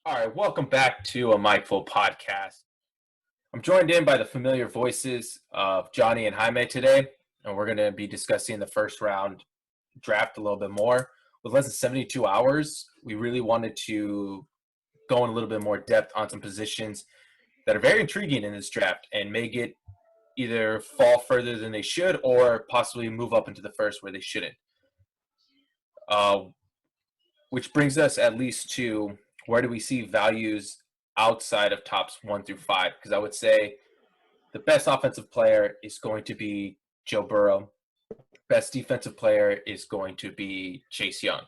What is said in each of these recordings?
All right, welcome back to a Mindful podcast. I'm joined in by the familiar voices of Johnny and Jaime today, and we're going to be discussing the first round draft a little bit more. With less than 72 hours, we really wanted to go in a little bit more depth on some positions that are very intriguing in this draft and may get either fall further than they should or possibly move up into the first where they shouldn't. Uh, which brings us at least to where do we see values outside of tops 1 through 5? Because I would say the best offensive player is going to be Joe Burrow. Best defensive player is going to be Chase Young.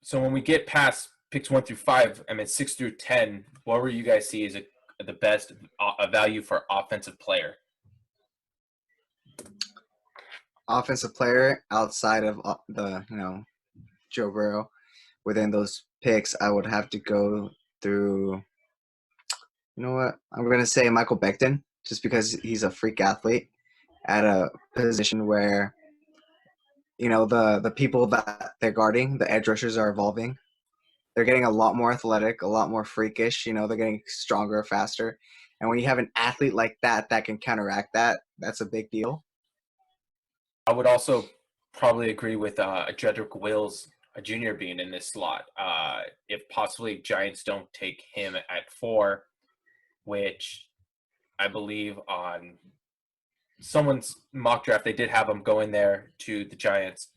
So when we get past picks 1 through 5, 6 through 10, what will you guys see as the best value for offensive player? Offensive player outside of Joe Burrow. Within those picks, I would have to go through. You know what? I'm gonna say Michael Becton, just because he's a freak athlete at a position where the people that they're guarding, the edge rushers, are evolving. They're getting a lot more athletic, a lot more freakish. They're getting stronger, faster, and when you have an athlete like that can counteract that, that's a big deal. I would also probably agree with Jedrick Wills Jr. being in this slot. If possibly Giants don't take him at 4, which I believe on someone's mock draft, they did have him going there to the Giants.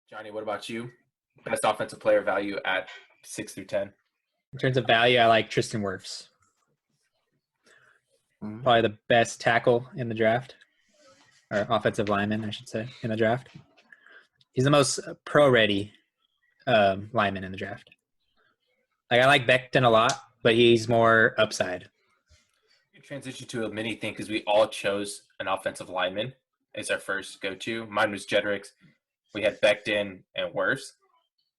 Johnny, what about you? Best offensive player value at 6 through 10? In terms of value, I like Tristan Wirfs. Probably the best tackle in the draft. Or offensive lineman, I should say, in the draft. He's the most pro-ready lineman in the draft. I like Becton a lot, but he's more upside. You transition to a mini thing because we all chose an offensive lineman as our first go-to. Mine was Jedricks. We had Becton and Wirfs.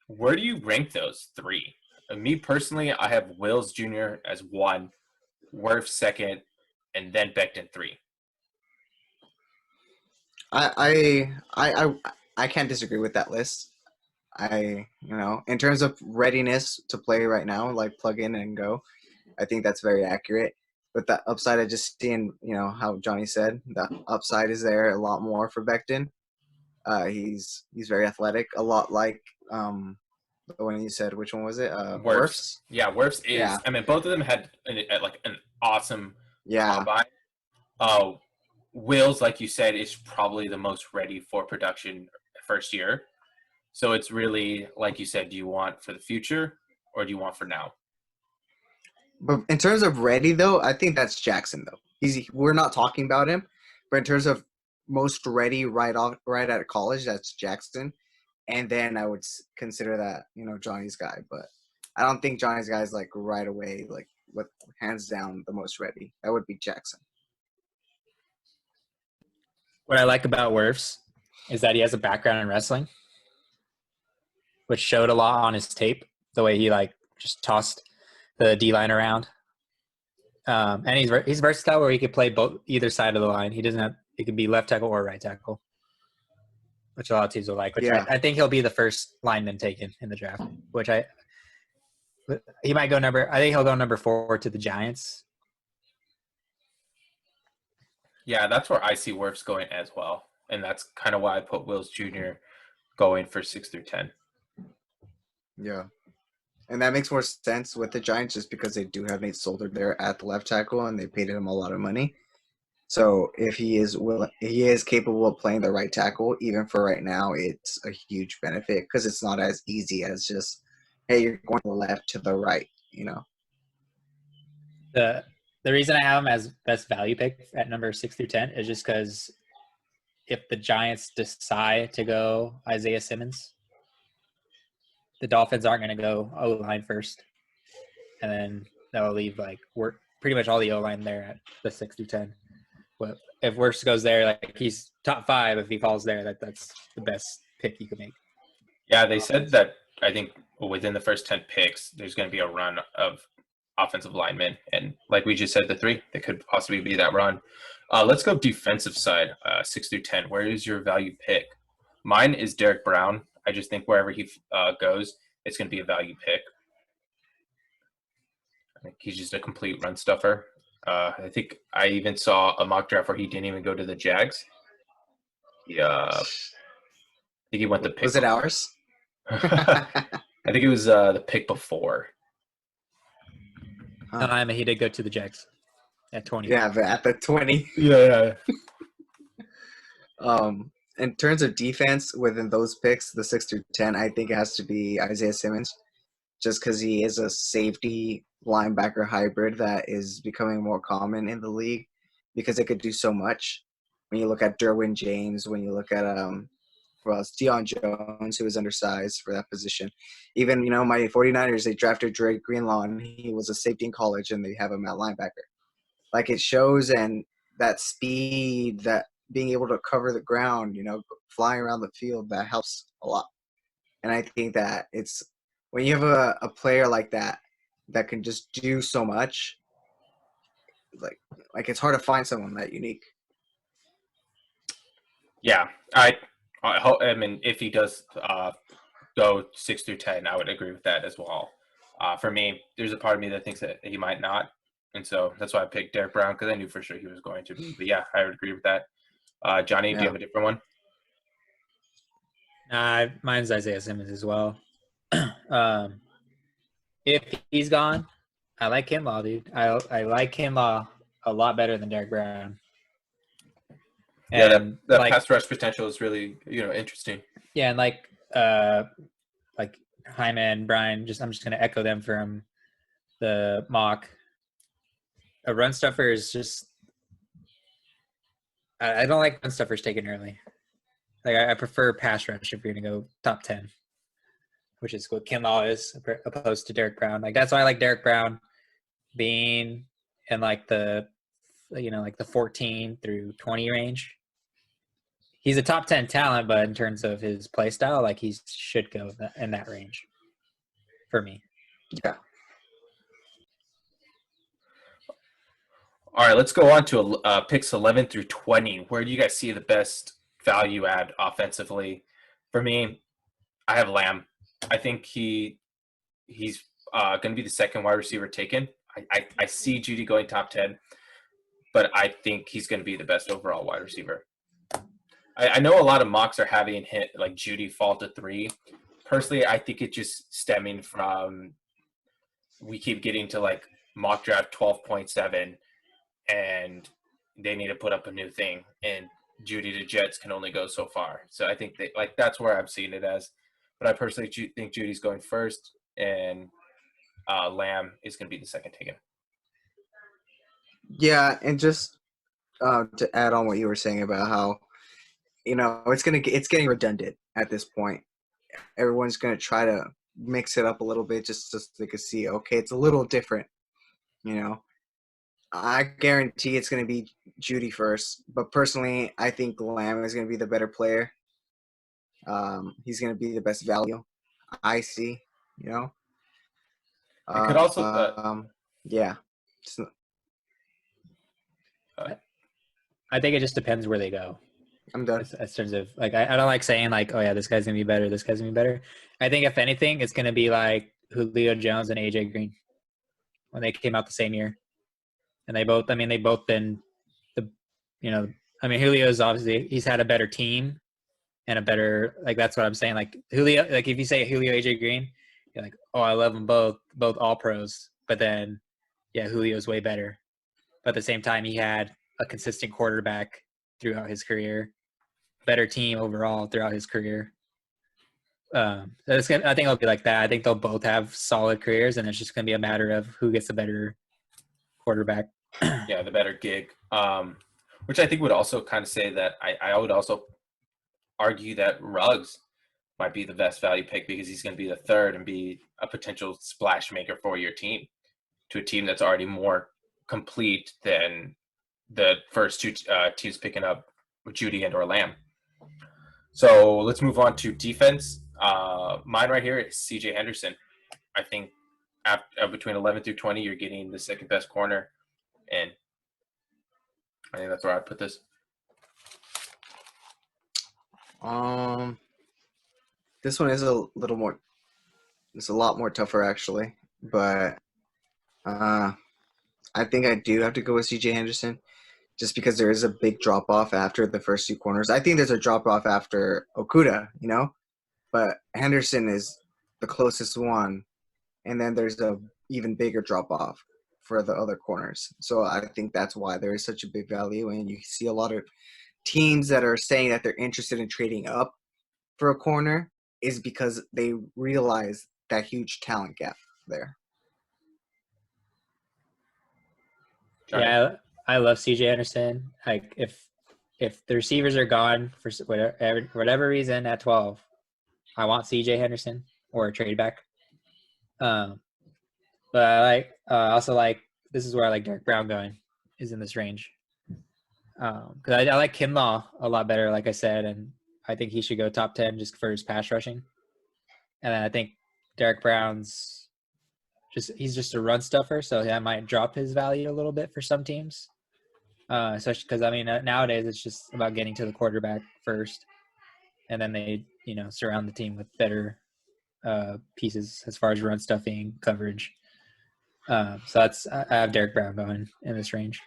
Where do you rank those 3? Me personally, I have Wills Jr. as 1, Wirfs 2nd, and then Becton 3. I can't disagree with that list. In terms of readiness to play right now, like plug in and go, I think that's very accurate. But the upside, I just seen, how Johnny said, the upside is there a lot more for Becton. He's very athletic, a lot like the one you said. Which one was it? Wirfs. Yeah, Wirfs is. Yeah. Both of them had an awesome combine. Wills, like you said, is probably the most ready for production first year. So it's really, like you said, do you want for the future or do you want for now? But in terms of ready, though, I think that's Jackson, though. We're not talking about him, but in terms of most ready right out of college, that's Jackson. And then I would consider that, Johnny's guy. But I don't think Johnny's guy is like right away, like with hands down the most ready. That would be Jackson. What I like about Wirfs is that he has a background in wrestling, which showed a lot on his tape, the way he just tossed the D-line around. And he's versatile where he could play either side of the line. He could be left tackle or right tackle, which a lot of teams will like. I think he'll be the first lineman taken in the draft, I think he'll go number 4 to the Giants. Yeah, that's where I see Wirfs going as well. And that's kind of why I put Wills Jr. going for 6 through 10. Yeah. And that makes more sense with the Giants just because they do have Nate Solder there at the left tackle and they paid him a lot of money. So if he is capable of playing the right tackle, even for right now, it's a huge benefit because it's not as easy as just, hey, you're going to the left to the right, The reason I have him as best value pick at number 6 through 10 is just because if the Giants decide to go Isaiah Simmons, the Dolphins aren't going to go O-line first. And then that'll leave pretty much all the O-line there at the 6 through 10. But if Wirfs goes there, he's top 5. If he falls there, that's the best pick you can make. Yeah, they said that I think within the first 10 picks, there's going to be a run of offensive linemen. And like we just said, the 3, that could possibly be that run. Let's go defensive side, 6 through 10. Where is your value pick? Mine is Derek Brown. I just think wherever he goes, it's going to be a value pick. I think he's just a complete run stuffer. I think I even saw a mock draft where he didn't even go to the Jags. I think he went the pick. Was it ours? I think it was the pick before. He did go to the Jags at 20. Yeah, but at the 20. Yeah. In terms of defense within those picks, the 6 through 10, I think it has to be Isaiah Simmons, just because he is a safety linebacker hybrid that is becoming more common in the league because it could do so much. When you look at Derwin James, when you look at Deion Jones, who was undersized for that position. Even, my 49ers, they drafted Dre Greenlaw, and he was a safety in college, and they have him at linebacker. Like, it shows, and that speed, that being able to cover the ground, flying around the field, that helps a lot. And I think that it's when you have a player like that can just do so much, like it's hard to find someone that unique. Yeah, I hope. I mean, if he does go 6 through 10, I would agree with that as well. For me, there's a part of me that thinks that he might not, and so that's why I picked Derek Brown, because I knew for sure he was going to be. But yeah, I would agree with that. Johnny, do you have a different one? Mine's Isaiah Simmons as well. If he's gone, I like Kinlaw, dude. I like Kinlaw a lot better than Derek Brown. And that pass rush potential is really, interesting. Yeah, and like Jaime and Brian, I'm just gonna echo them from the mock. A run stuffer is just I don't like run stuffers taken early. Like I prefer pass rush if you're gonna go top 10, which is what Kinlaw is opposed to Derek Brown. Like that's why I like Derek Brown being in like the 14 through 20 range. He's a top 10 talent, but in terms of his play style, like he should go in that range for me. Yeah. All right, let's go on to picks 11 through 20. Where do you guys see the best value add offensively? For me, I have Lamb. I think he's going to be the second wide receiver taken. I see Jeudy going top 10, but I think he's going to be the best overall wide receiver. I know a lot of mocks are having hit like Jeudy fall to 3. Personally, I think it's just stemming from we keep getting to like mock draft 12.7, and they need to put up a new thing, and Jeudy to Jets can only go so far. So I think that's where I'm seeing it as. But I personally think Judy's going first, and Lamb is going to be the second taken. Yeah, and just to add on what you were saying about how it's getting redundant at this point. Everyone's going to try to mix it up a little bit just so they can see, okay, it's a little different. I guarantee it's going to be Jeudy first, but personally, I think Lamb is going to be the better player. He's going to be the best value. I see. It could also, yeah. I think it just depends where they go. I'm done. In terms of I don't like saying like, oh yeah, this guy's gonna be better, this guy's gonna be better. I think if anything, it's gonna be like Julio Jones and AJ Green when they came out the same year, and they both been Julio's obviously he's had a better team and a better that's what I'm saying. Like Julio, like if you say Julio AJ Green, you're like, oh, I love them both all pros, but then Julio's way better. But at the same time, he had a consistent quarterback throughout his career. Better team overall throughout his career. I think it'll be like that. I think they'll both have solid careers, and it's just going to be a matter of who gets the better quarterback. Yeah, the better gig. Which I think would also kind of say that I would also argue that Ruggs might be the best value pick because he's going to be the third and be a potential splash maker for your team, to a team that's already more complete than the first two teams picking up Jeudy and or Lamb. So let's move on to defense. Mine right here is CJ Henderson. I think between 11 through 20, you're getting the second best corner, and I think that's where I'd put this. This one is a little more. It's a lot more tougher actually, but I think I do have to go with CJ Henderson just because there is a big drop off after the first two corners. I think there's a drop off after Okuda, but Henderson is the closest one, and then there's a even bigger drop off for the other corners. So I think that's why there is such a big value, and you see a lot of teams that are saying that they're interested in trading up for a corner is because they realize that huge talent gap there. Yeah, I love CJ Anderson. Like if the receivers are gone for whatever reason at 12, I want CJ Henderson or a trade back. But I also like this is where I like Derek Brown going is in this range. Because I like Kinlaw a lot better, like I said, and I think he should go top 10 just for his pass rushing. And then I think Derek Brown's he's just a run stuffer, so that might drop his value a little bit for some teams. Especially because nowadays it's just about getting to the quarterback first, and then they surround the team with better pieces as far as run stuffing coverage. So I have Derek Brown going in this range.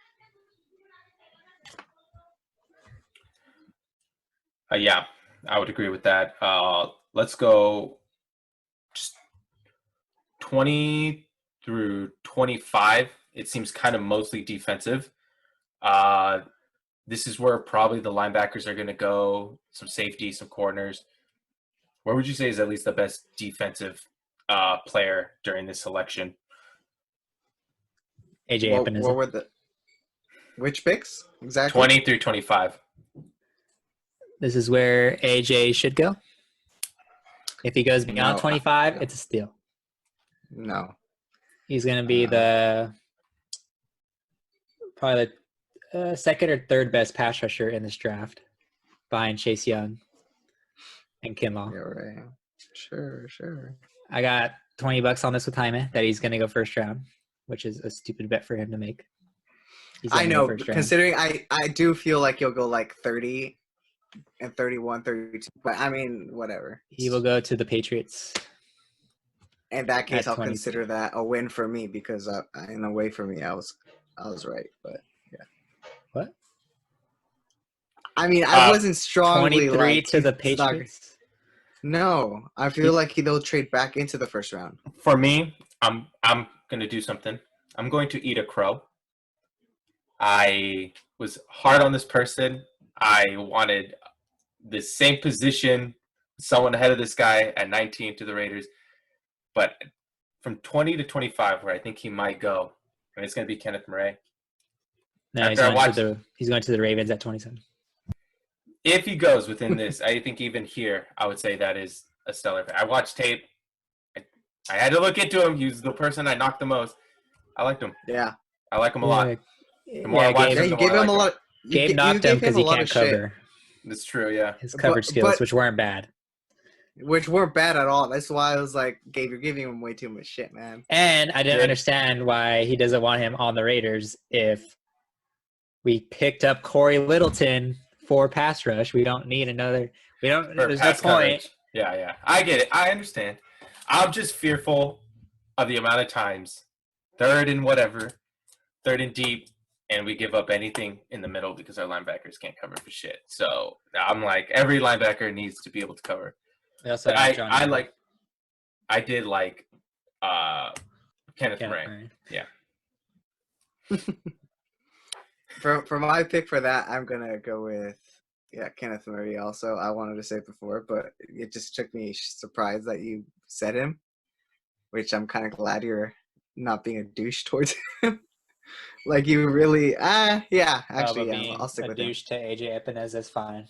Yeah, I would agree with that. Let's go just 20 through 25. It seems kind of mostly defensive. This is where probably the linebackers are going to go, some safety, some corners. Where would you say is at least the best defensive player during this selection? AJ Epinesa. What were which picks exactly? 20 through 25. This is where AJ should go. If he goes beyond 25, it's a steal. No. He's going to be probably the second or third best pass rusher in this draft behind Chase Young and Kinlaw. You're right. Sure. I got $20 on this with Jaime that he's going to go first round, which is a stupid bet for him to make. I know, considering I do feel like he'll go like 30 and 31, 32. But I mean, whatever. He will go to the Patriots. In that case, I'll consider that a win for me because in a way for me, I was right. But yeah. What? I mean, I wasn't strongly 23 like to the Patriots. No, I feel like they'll trade back into the first round. For me, I'm gonna do something. I'm going to eat a crow. I was hard on this person. I wanted the same position, someone ahead of this guy at 19 to the Raiders. But from 20 to 25, where I think he might go, and it's going to be Kenneth Murray. No, he's going to the Ravens at 27. If he goes within this, I think even here, I would say that is a stellar pick. I watched tape. I had to look into him. He was the person I knocked the most. I liked him. Yeah. I like him a lot. The more I watch him, you gave him a lot. Gabe knocked him because he can't cover. That's true, yeah. His coverage skills, which weren't bad. Which weren't bad at all. That's why I was like, Gabe, you're giving him way too much shit, man. And I didn't understand why he doesn't want him on the Raiders if we picked up Corey Littleton for pass rush. We don't need another. There's no point. Coverage. Yeah. I get it. I understand. I'm just fearful of the amount of times, third and deep, and we give up anything in the middle because our linebackers can't cover for shit. So I'm like, every linebacker needs to be able to cover. I did like Kenneth Murray. Yeah. For my pick for that, I'm gonna go with Kenneth Murray. Also, I wanted to say it before, but it just took me surprised that you said him, which I'm kind of glad you're not being a douche towards him. Like you really, I'll stick with him. A douche to AJ Epinesa is fine.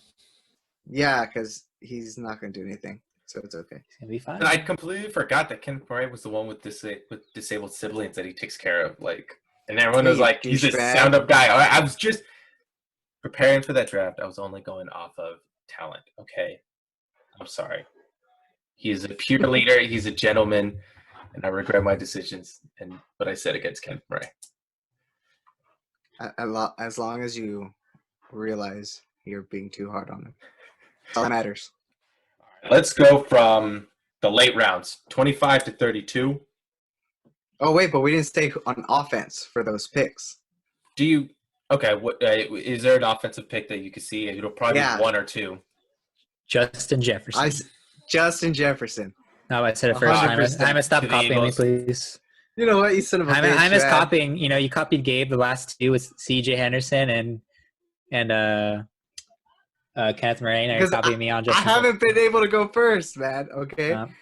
Yeah, because he's not gonna do anything, so it's okay. He's gonna be fine. And I completely forgot that Kenneth Murray was the one with disabled siblings that he takes care of. Like, and everyone was like, he's a sound-up guy. I was just preparing for that draft. I was only going off of talent. Okay, I'm sorry. He is a pure leader. He's a gentleman, and I regret my decisions and what I said against Kenneth Murray. As long as you realize you're being too hard on him. All that matters. Let's go from the late rounds, 25 to 32. Oh wait, but we didn't stay on offense for those picks. Do you? Okay. What is there an offensive pick that you could see? It'll probably Yeah. be one or two. Justin Jefferson. Justin Jefferson. No, I said it first. 100%. Jaime, stop To the copying me, Eagles. please. You know what? You son of a bitch, Jaime's man. copying. You copied Gabe the last two with C.J. Henderson and Kenneth Murray. Now you're Because copying me on I Justin. haven't been able to go first, man. Okay, Jefferson.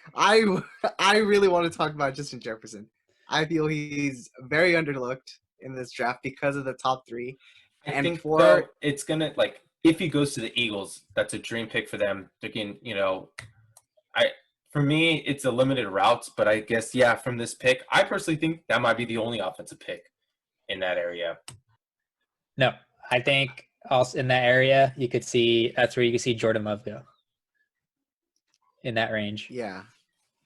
I really want to talk about Justin Jefferson. I feel he's very underlooked in this draft because of the top three. I And think for- though it's gonna like if he goes to the Eagles, that's a dream pick for them. They can, for me it's a limited routes, but I guess from this pick, I personally think that might be the only offensive pick in that area. No, I think also in that area that's where you could see Jordan Love go. In that range. Yeah,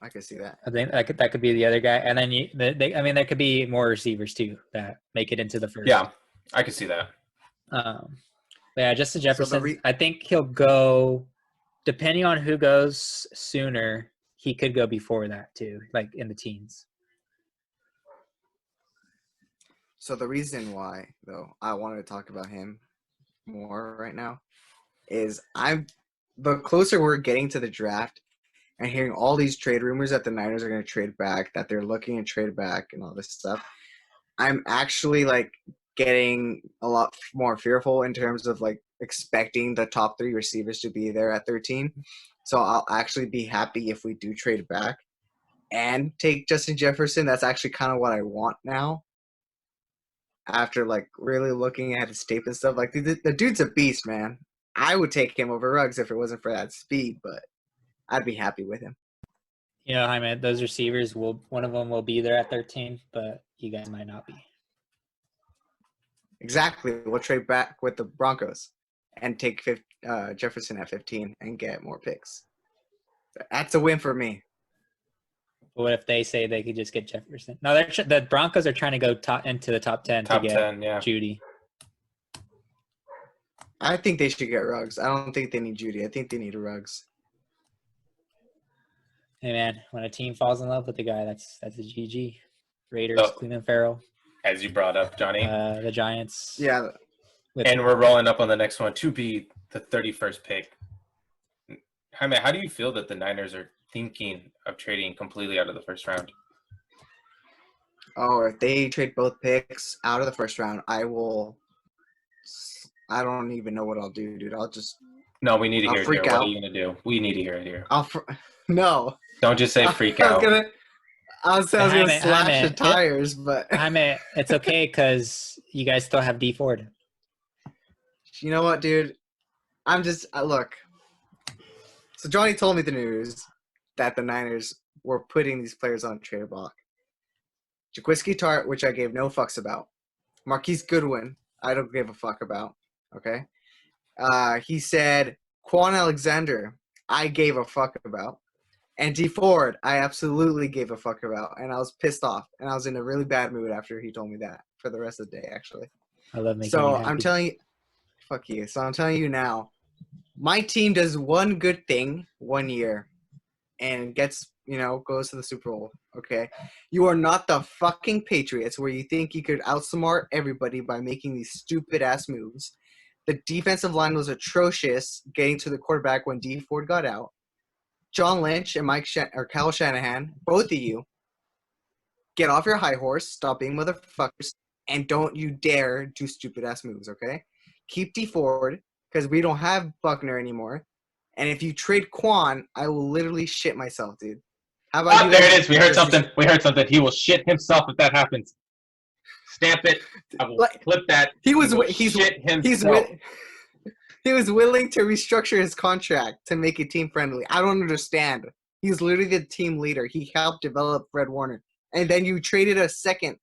I can see that. I think that could be the other guy, and then there could be more receivers too that make it into the first. Yeah, I can see that. Justin Jefferson. I think he'll go, depending on who goes sooner. He could go before that too, like in the teens. So the reason why, though, I wanted to talk about him more right now is the closer we're getting to the draft and hearing all these trade rumors that the Niners are going to trade back, that they're looking to trade back and all this stuff, I'm actually like getting a lot more fearful in terms of like expecting the top three receivers to be there at 13. So I'll actually be happy if we do trade back and take Justin Jefferson. That's actually kind of what I want now. After like really looking at his tape and stuff, like the dude's a beast, man. I would take him over Ruggs if it wasn't for that speed, but I'd be happy with him. Jaime, those receivers one of them will be there at 13, but you guys might not be. Exactly. We'll trade back with the Broncos and take Jefferson at 15 and get more picks. That's a win for me. But what if they say they could just get Jefferson? No, the Broncos are trying to go into the top 10 Top to get 10, yeah. Judy. I think they should get Ruggs. I don't think they need Judy. I think they need a Ruggs. Hey man, when a team falls in love with the guy, that's a GG. Raiders, Oh. Cleveland Farrell, As you brought up, Johnny. the Giants. Yeah. And we're rolling up on the next one to be the 31st pick. Jaime, how do you feel that the Niners are thinking of trading completely out of the first round? Oh, if they trade both picks out of the first round, I don't even know what I'll do, dude. No, we need to I'll hear it here. freak What out. are you going to do? We need to hear it here. No. Don't just say freak I was out. gonna Jaime, slash the tires, but Jaime, it's okay because you guys still have D Ford. you know what, dude? Look. So Johnny told me the news that the Niners were putting these players on trade block. Jaquiski Tart, which I gave no fucks about. Marquise Goodwin, I don't give a fuck about. Okay. He said Quan Alexander, I gave a fuck about. And D Ford, I absolutely gave a fuck about. And I was pissed off. And I was in a really bad mood after he told me that for the rest of the day, actually. I love making So you happy. I'm telling you, fuck you. So I'm telling you now, my team does one good thing 1 year and gets, goes to the Super Bowl. Okay. You are not the fucking Patriots where you think you could outsmart everybody by making these stupid ass moves. The defensive line was atrocious getting to the quarterback when D Ford got out. John Lynch and Kyle Shanahan, both of you, get off your high horse, stop being motherfuckers, and don't you dare do stupid-ass moves, okay? Keep D Ford, because we don't have Buckner anymore. And if you trade Quan, I will literally shit myself, dude. How about you? There it is. We heard something. He will shit himself if that happens. Stamp it. I will clip that. He was willing to restructure his contract to make it team friendly. I don't understand. He's literally the team leader. He helped develop Fred Warner. And then you traded a second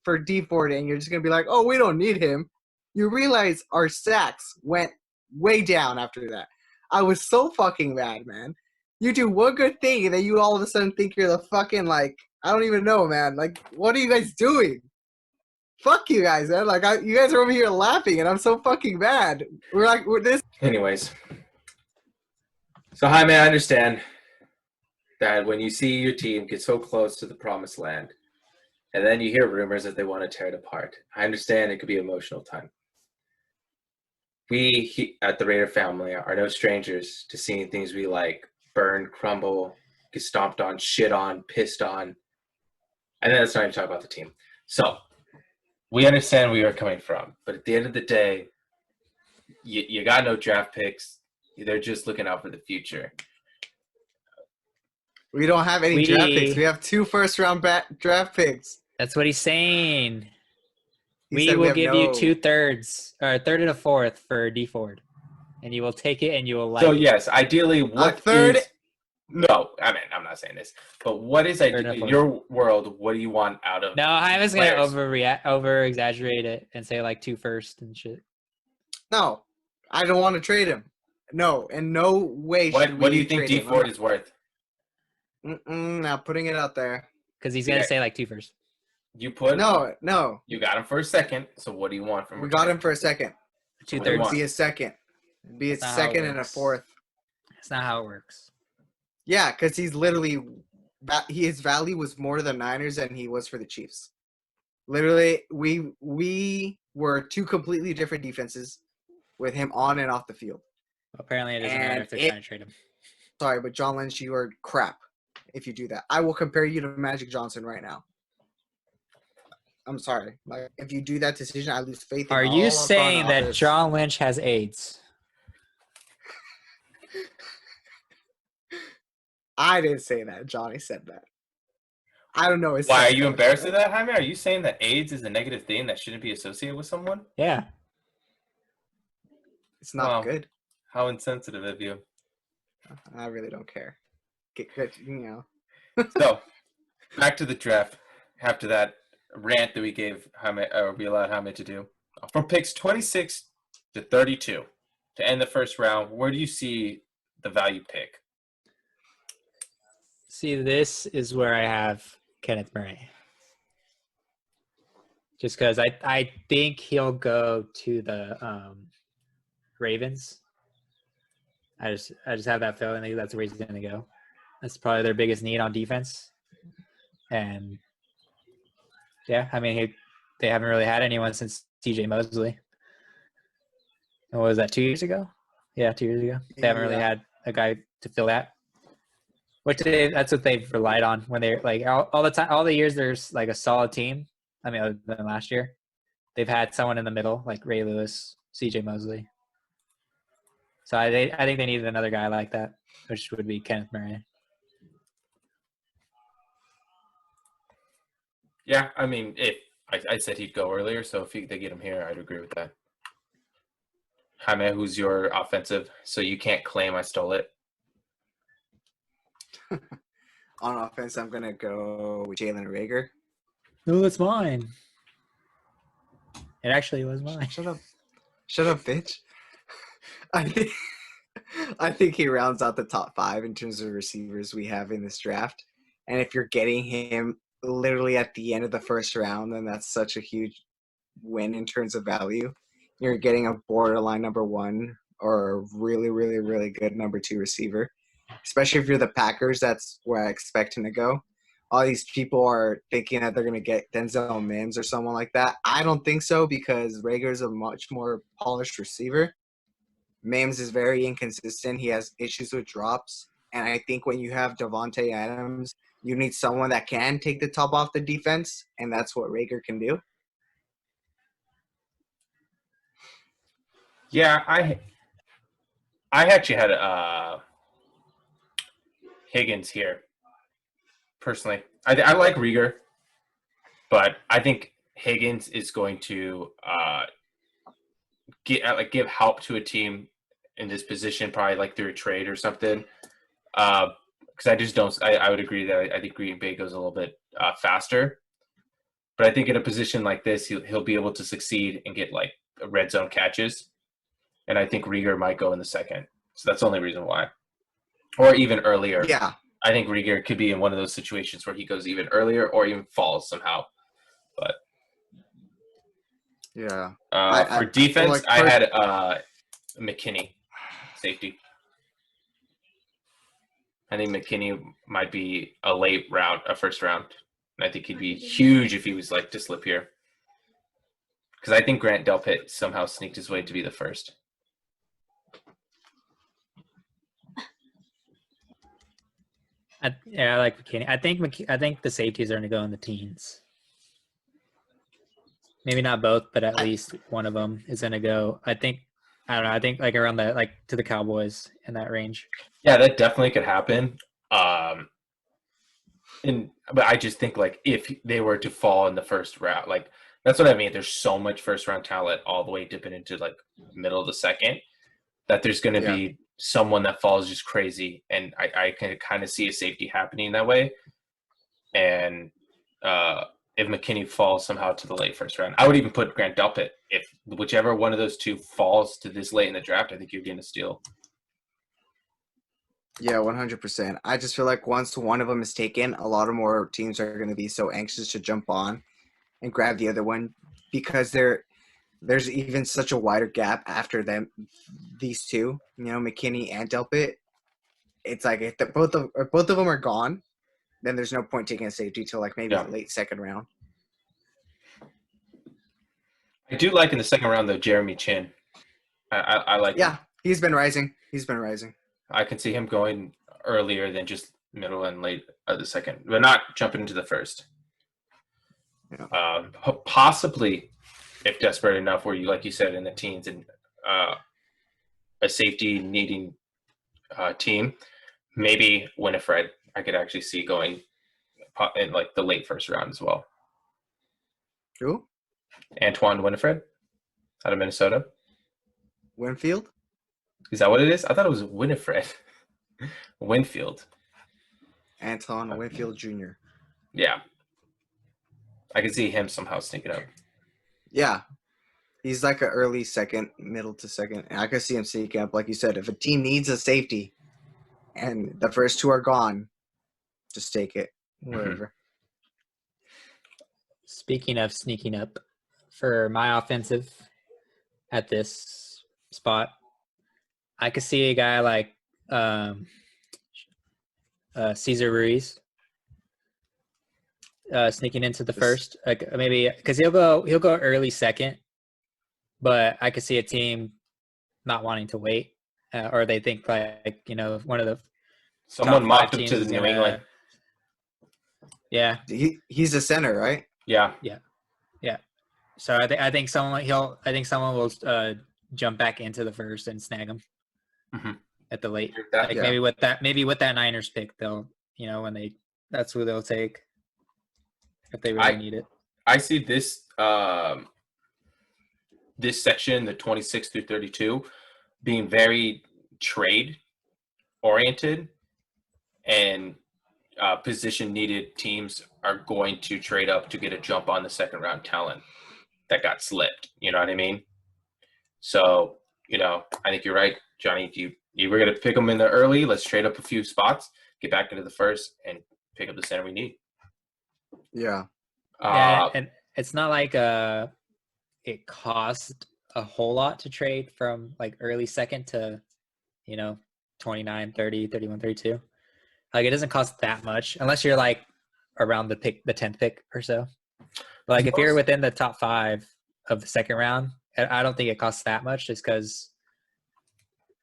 for D Ford and you're just going to be like, oh, we don't need him. You realize our sacks went way down after that. I was so fucking mad, man. You do one good thing and then you all of a sudden think you're the fucking I don't even know, man. What are you guys doing? Fuck you guys, man. You guys are over here laughing, and I'm so fucking mad. We're this. Anyways. So, Jaime, I understand that when you see your team get so close to the promised land and then you hear rumors that they want to tear it apart. I understand it could be an emotional time. We at the Raider family are no strangers to seeing things we like burn, crumble, get stomped on, shit on, pissed on. And then let's not even talk about the team. So we understand where you're coming from, but at the end of the day, you got no draft picks. They're just looking out for the future. We don't have any draft picks. We have 2 first-round draft picks. That's what he's saying. He We said will have give no- you 2/3 or a third and a fourth for D Ford, and you will take it and you will like. So it. yes, ideally, what third? is- No, I mean I'm not saying this, but what is and a in fourth. your world? What do you want out of? No, Jaime's gonna players? over exaggerate it and say like 2 first and shit. No, I don't want to trade him. No, in no way should we What do you think trade D him. Ford is worth? Now putting it out there. Because he's gonna Yeah. say like 2 first. You put No. You got him for a second. So what do you want from? We got him for a second. Two What do you thirds. want? Be a second. Be a That's not how it second and a works. fourth. That's not how it works. Yeah, because he's literally his value was more to the Niners than he was for the Chiefs. Literally, we were 2 completely different defenses with him on and off the field. Apparently, it doesn't matter And if they're it- trying to trade him. Sorry, but John Lynch, you are crap if you do that. I will compare you to Magic Johnson right now. I'm sorry. Like, if you do that decision, I lose faith in Are all you of saying front that office. John Lynch has AIDS? I didn't say that. Johnny said that. I don't know. Why are you embarrassed of that, Jaime? Are you saying that AIDS is a negative thing that shouldn't be associated with someone? Yeah. It's not Wow. good. How insensitive of you. I really don't care. Get good, So, back to the draft. After that rant that we gave Jaime, or we allowed Jaime to do, from picks 26 to 32 to end the first round, where do you see the value pick? See, this is where I have Kenneth Murray. Just because I think he'll go to the Ravens. I just have that feeling that that's where he's going to go. That's probably their biggest need on defense. And yeah, I mean, they haven't really had anyone since TJ Mosley. And what was that, 2 years ago? Yeah, 2 years ago. They haven't really Yeah. had a guy to fill that. That's what they've relied on when they're like all the time, all the years there's like a solid team. I mean, other than last year, they've had someone in the middle like Ray Lewis, CJ Mosley. So I think they needed another guy like that, which would be Kenneth Murray. Yeah, I mean, if I said he'd go earlier, so if they get him here, I'd agree with that. Jaime, who's your offensive? So you can't claim I stole it. On offense, I'm gonna go with Jalen Rager. No, that's mine. It actually was mine. Shut up, bitch. I think he rounds out the top 5 in terms of receivers we have in this draft. And if you're getting him literally at the end of the first round, then that's such a huge win in terms of value. You're getting a borderline number 1 or a really, really, really good number 2 receiver. Especially if you're the Packers, that's where I expect him to go. All these people are thinking that they're going to get Denzel Mims or someone like that. I don't think so because Rager's a much more polished receiver. Mims is very inconsistent. He has issues with drops. And I think when you have Devontae Adams, you need someone that can take the top off the defense, and that's what Rager can do. Yeah, I actually had Higgins here. Personally, I like Rieger, but I think Higgins is going to give help to a team in this position, probably like through a trade or something. Because I just don't. I would agree that I think Green Bay goes a little bit faster, but I think in a position like this, he'll be able to succeed and get like red zone catches, and I think Rieger might go in the second. So that's the only reason why, or even earlier. Yeah. I think Rieger could be in one of those situations where he goes even earlier or even falls somehow. But Yeah. for defense, like I had McKinney, safety. I think McKinney might be a first round. And I think he'd be huge if he was like to slip here. Because I think Grant Delpit somehow sneaked his way to be the first. I like McKinney. I think the safeties are going to go in the teens. Maybe not both, but at least one of them is going to go. I don't know. I think like around that, like to the Cowboys in that range. Yeah, that definitely could happen. But I just think like if they were to fall in the first round, like that's what I mean. There's so much first round talent all the way dipping into like middle of the second that there's going to be someone that falls just crazy, and I can kind of see a safety happening that way. And if McKinney falls somehow to the late first round, I would even put Grant Delpit. If whichever one of those two falls to this late in the draft, I think you're getting a steal. Yeah, 100%. I just feel like once one of them is taken, a lot of more teams are going to be so anxious to jump on and grab the other one because there's even such a wider gap after them, these two, McKinney and Delpit. It's like if both of them are gone, then there's no point taking a safety till like maybe the late second round. I do like in the second round though Jeremy Chin. I like. Yeah, him. he's been rising. I can see him going earlier than just middle and late of the second, but not jumping into the first. Yeah. Possibly, if desperate enough, where you, like you said, in the teens and a safety needing team, maybe Winifred I could actually see going in like the late first round as well. Who? Antoine Winifred out of Minnesota. Winfield? Is that what it is? I thought it was Winifred. Winfield. Anton Winfield Jr. Yeah. I can see him somehow sneaking up. Yeah. He's like an early second, middle to second. And I can see him sneaking up. Like you said, if a team needs a safety and the first two are gone, just take it wherever. Speaking of sneaking up, for my offensive at this spot, I could see a guy like Cesar Ruiz sneaking into the first, like maybe because he'll go early second, but I could see a team not wanting to wait, or they think like one of the someone mocked him to the New England. Yeah, he's a center, right? Yeah. So I think someone will jump back into the first and snag him at the late. Maybe with that Niners pick, they'll that's who they'll take if they really need it. I see this this section, the 26 through 32, being very trade oriented, and position needed teams are going to trade up to get a jump on the second round talent that got slipped. You know what I mean? So, I think you're right, Johnny. You were going to pick them in the early. Let's trade up a few spots, get back into the first, and pick up the center we need. Yeah. And it's not like it cost a whole lot to trade from like early second to 29, 30, 31, 32. Like it doesn't cost that much unless you're like around the 10th pick or so. But like if you're within the top 5 of the second round, I don't think it costs that much, just because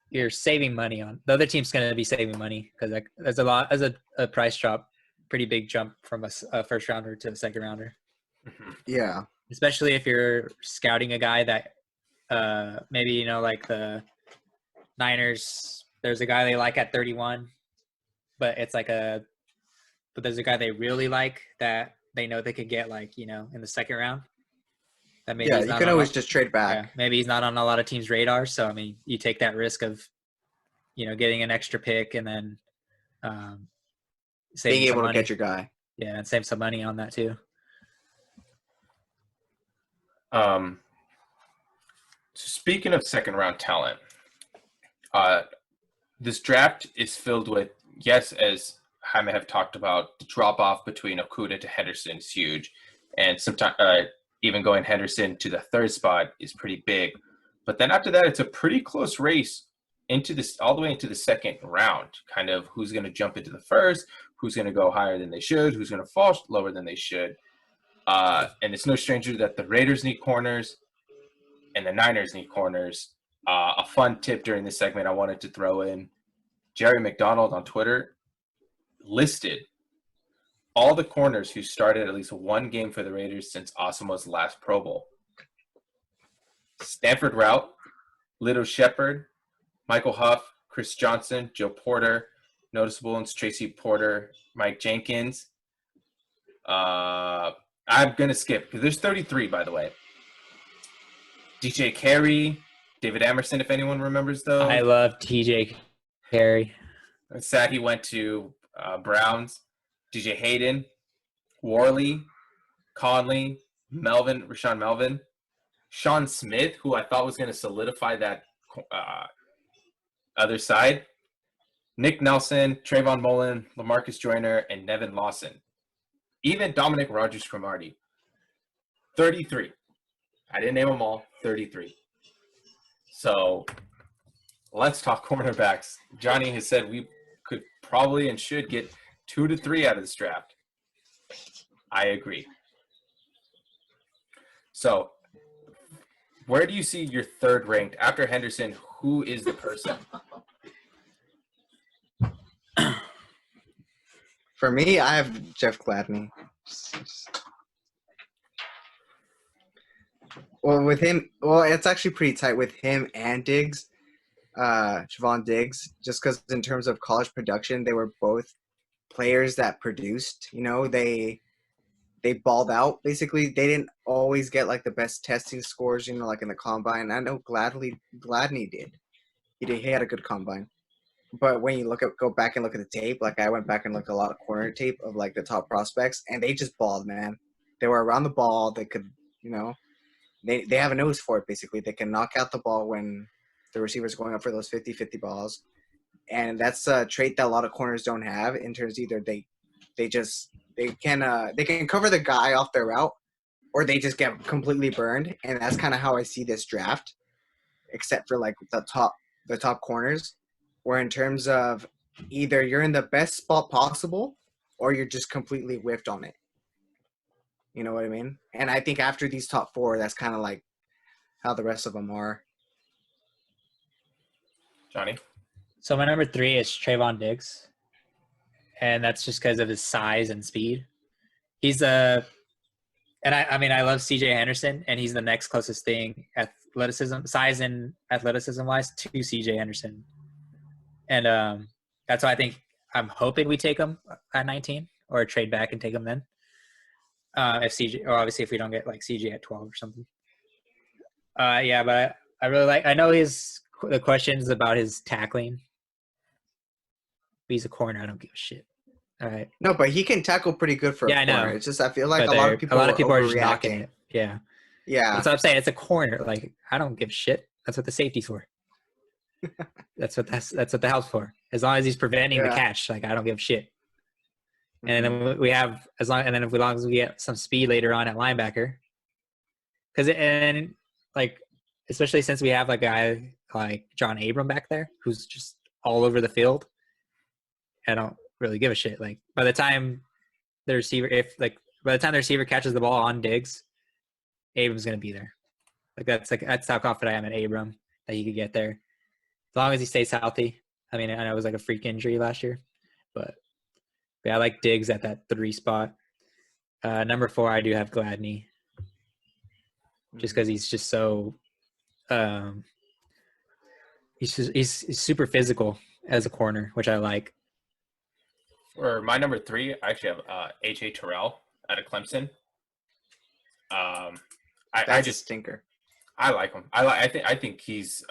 you're saving money on the other team's going to be saving money, because like there's a price drop, pretty big jump from a first rounder to a second rounder. Yeah. Especially if you're scouting a guy that maybe like the Niners, there's a guy they like at 31, but there's a guy they really like that they know they could get in the second round. That maybe you can always just trade back. Yeah, maybe he's not on a lot of teams' radar, so I mean, you take that risk of getting an extra pick and then being able to get your guy. Yeah, and save some money on that too. So speaking of second round talent, this draft is filled with, as Jaime have talked about, the drop off between Okudah to Henderson is huge, and sometimes even going Henderson to the third spot is pretty big. But then after that, it's a pretty close race all the way into the second round. Kind of who's going to jump into the first, who's going to go higher than they should, who's going to fall lower than they should. And it's no stranger that the Raiders need corners and the Niners need corners. A fun tip during this segment I wanted to throw in, Jerry McDonald on Twitter listed all the corners who started at least one game for the Raiders since Asamoah's last Pro Bowl. Stanford Routt, Little Shepard, Michael Huff, Chris Johnson, Joe Porter, noticeable ones, Tracy Porter, Mike Jenkins. I'm going to skip because there's 33, by the way. DJ Carey, David Emerson, if anyone remembers those. I love TJ Carey. It's sad he went to Browns. DJ Hayden, Worley, Conley, Rashawn Melvin, Sean Smith, who I thought was going to solidify that other side, Nick Nelson, Trayvon Mullen, LaMarcus Joyner, and Nevin Lawson. Even Dominic Rodgers-Cromartie. 33. I didn't name them all. 33. So let's talk cornerbacks. Johnny has said we could probably and should get 2 to 3 out of this draft. I agree. So where do you see your third ranked? After Henderson, who is the person? For me, I have Jeff Gladney. Well, with him, it's actually pretty tight with him and Diggs, Javon Diggs, just because in terms of college production, they were both players that produced. You know, they balled out. Basically, they didn't always get like the best testing scores, you know, like in the combine. I know Gladney did. He had a good combine. But when you go back and look at the tape, like I went back and looked at a lot of corner tape of like the top prospects, and they just balled, man. They were around the ball. They could, you know, they have a nose for it, basically. They can knock out the ball when the receiver's going up for those 50-50 balls. And that's a trait that a lot of corners don't have in terms either they can cover the guy off their route, or they just get completely burned. And that's kind of how I see this draft, except for like the top corners, where in terms of either you're in the best spot possible or you're just completely whiffed on it. You know what I mean? And I think after these top 4, that's kind of like how the rest of them are. Johnny? So my number 3 is Trayvon Diggs. And that's just because of his size and speed. He's I love CJ Henderson, and he's the next closest thing size and athleticism wise to CJ Henderson. And that's why I'm hoping we take him at 19 or trade back and take him then. Obviously if we don't get like CJ at 12 or something. But I really I know the questions about his tackling. But he's a corner. I don't give a shit. All right. No, but he can tackle pretty good for a corner. I know. It's just I feel like a lot of people are just knocking it. Yeah. Yeah. That's what I'm saying. It's a corner. Like, I don't give a shit. That's what the safety's for. that's what the help's for. As long as he's preventing the catch, like I don't give a shit. And then we have as long as we get some speed later on at linebacker, especially since we have a guy like John Abram back there who's just all over the field. I don't really give a shit. Like by the time the receiver catches the ball on Diggs, Abram's gonna be there. That's how confident I am in Abram that he could get there. As long as he stays healthy. I mean, I know it was like a freak injury last year, but I like Diggs at that 3 spot. Number 4, I do have Gladney, just because he's just so he's super physical as a corner, which I like. For my number 3, I actually have AJ Terrell out of Clemson. I just stinker. I like him. I think he's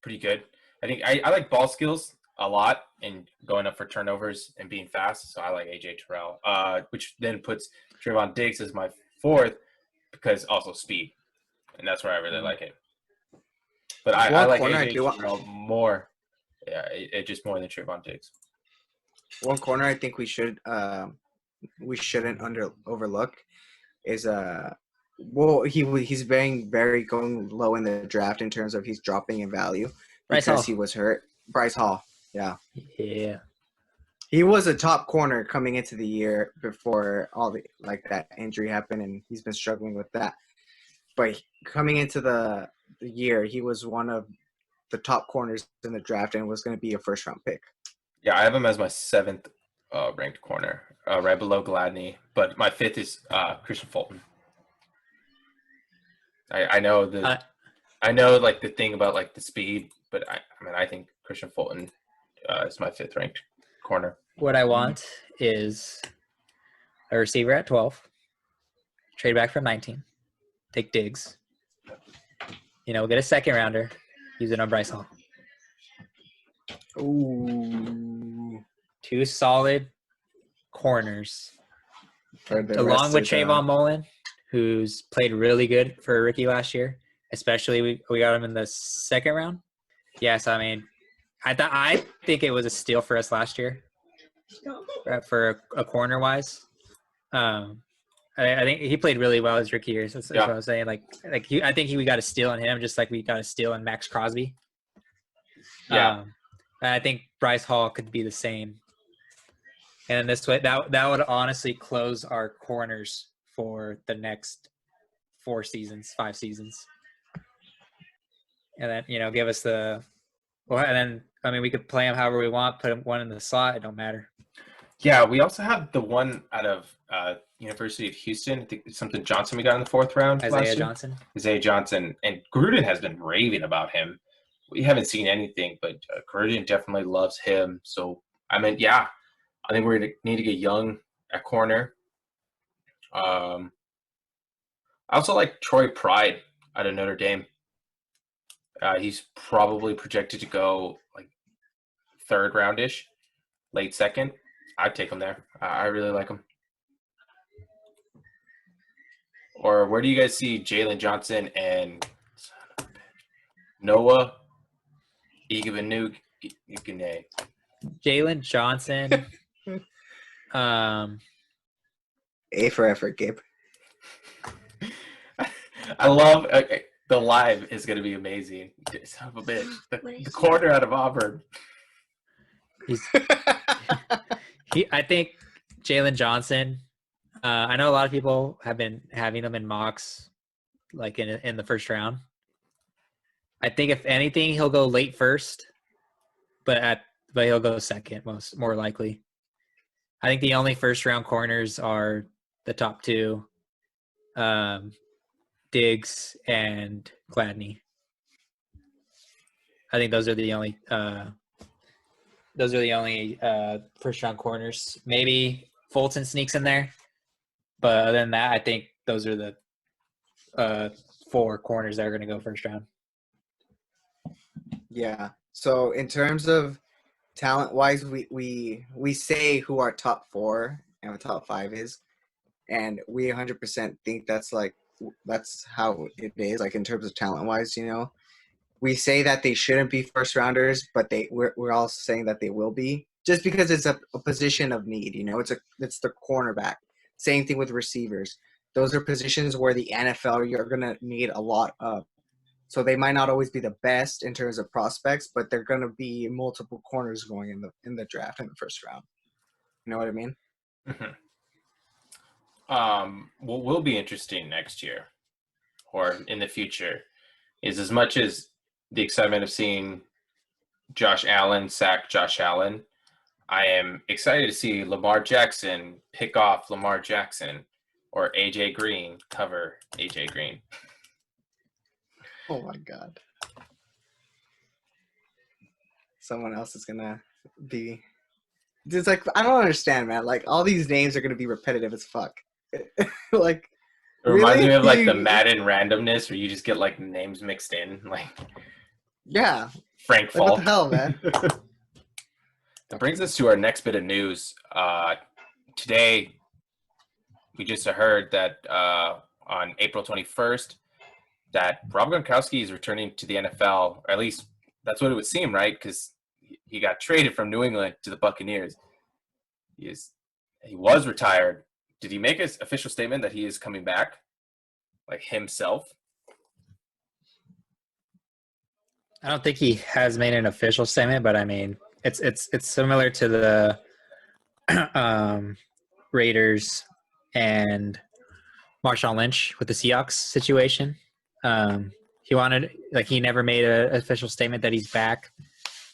pretty good. I like ball skills a lot and going up for turnovers and being fast. So I like AJ Terrell, which then puts Trayvon Diggs as my 4th because also speed, and that's where I really like it. But I like AJ Terrell more. Yeah, it just more than Trayvon Diggs. One corner I think we shouldn't overlook is he's very going low in the draft in terms of he's dropping in value because he was hurt. Bryce Hall, yeah. Yeah. he was a top corner coming into the year before all the that injury happened, and he's been struggling with that. But coming into the year, he was one of the top corners in the draft and was going to be a first-round pick. Yeah, I have him as my 7th ranked corner, right below Gladney. But my 5th is Christian Fulton. I know like the thing about like the speed, but I mean I think Christian Fulton is my 5th ranked corner. What I want is a receiver at 12, trade back from 19, take Diggs. Get a 2nd rounder, use it on Bryce Hall. Ooh. 2 solid corners, along with Trayvon Mullen, who's played really good for a rookie last year. Especially we got him in the 2nd round. Yes, I mean, I think it was a steal for us last year for a corner wise. I think he played really well his rookie year. That's what I was saying. I think we got a steal on him, just like we got a steal on Max Crosby. Yeah. I think Bryce Hall could be the same. And this way, that would honestly close our corners for the next 5 seasons. And then, give us and then, I mean, we could play him however we want, put him one in the slot. It don't matter. Yeah, we also have the one out of University of Houston. I think it's something Johnson we got in the 4th round. Isaiah Johnson. And Gruden has been raving about him. We haven't seen anything, but Gruden definitely loves him. So, I mean, yeah, I think we're going to need to get young at corner. I also like Troy Pride out of Notre Dame. He's probably projected to go like 3rd roundish, late 2nd. I'd take him there. I really like him. Or where do you guys see Jalen Johnson and Noah Igbenogany? Jalen Johnson. A for effort, Gabe. I love the live is going to be amazing. Son of a bitch. The corner out of Auburn. I think Jalen Johnson. I know a lot of people have been having him in mocks, like in the 1st round. I think if anything, he'll go late 1st, but he'll go 2nd more likely. I think the only 1st round corners are the top 2, Diggs and Gladney. I think those are the only 1st round corners. Maybe Fulton sneaks in there, but other than that, I think those are the 4 corners that are going to go 1st round. Yeah. So in terms of talent-wise, we say who our top 4 and our top 5 is, and we 100% think that's how it is. Like in terms of talent-wise, we say that they shouldn't be 1st rounders, but we're also saying that they will be, just because it's a position of need. It's the cornerback. Same thing with receivers. Those are positions where the NFL you're gonna need a lot of. So they might not always be the best in terms of prospects, but they're gonna be multiple corners going in the draft in the 1st round. You know what I mean? Mm-hmm. What will be interesting next year or in the future is, as much as the excitement of seeing Josh Allen sack Josh Allen, I am excited to see Lamar Jackson pick off Lamar Jackson, or AJ Green cover AJ Green. Oh my God. Someone else is gonna be. It's like, I don't understand, man. Like, all these names are gonna be repetitive as fuck. Like, it reminds me of like the Madden randomness, where you just get like names mixed in, like yeah, Frank Falk. What the hell, man? That brings us to our next bit of news. Today, we just heard that on April 21st, that Rob Gronkowski is returning to the NFL, or at least that's what it would seem, right? Because he got traded from New England to the Buccaneers. He was retired. Did he make an official statement that he is coming back, like himself? I don't think he has made an official statement, but I mean, it's similar to Raiders and Marshawn Lynch with the Seahawks situation. He never made an official statement that he's back.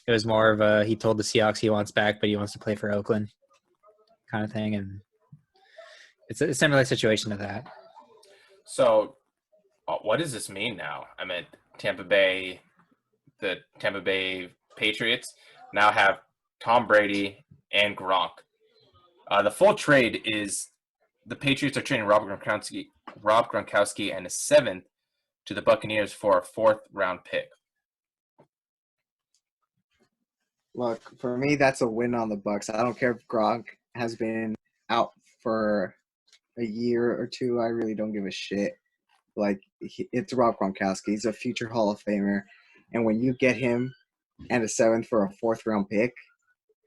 It was more of he told the Seahawks he wants back, but he wants to play for Oakland kind of thing. And it's a similar situation to that. So, what does this mean now? I mean, the Tampa Bay Patriots now have Tom Brady and Gronk. The full trade is the Patriots are trading Rob Gronkowski and a 7th to the Buccaneers for a 4th-round pick. Look, for me, that's a win on the Bucks. I don't care if Gronk has been out for a year or two. I really don't give a shit. Like, it's Rob Gronkowski. He's a future Hall of Famer. And when you get him and a 7th for a 4th-round pick,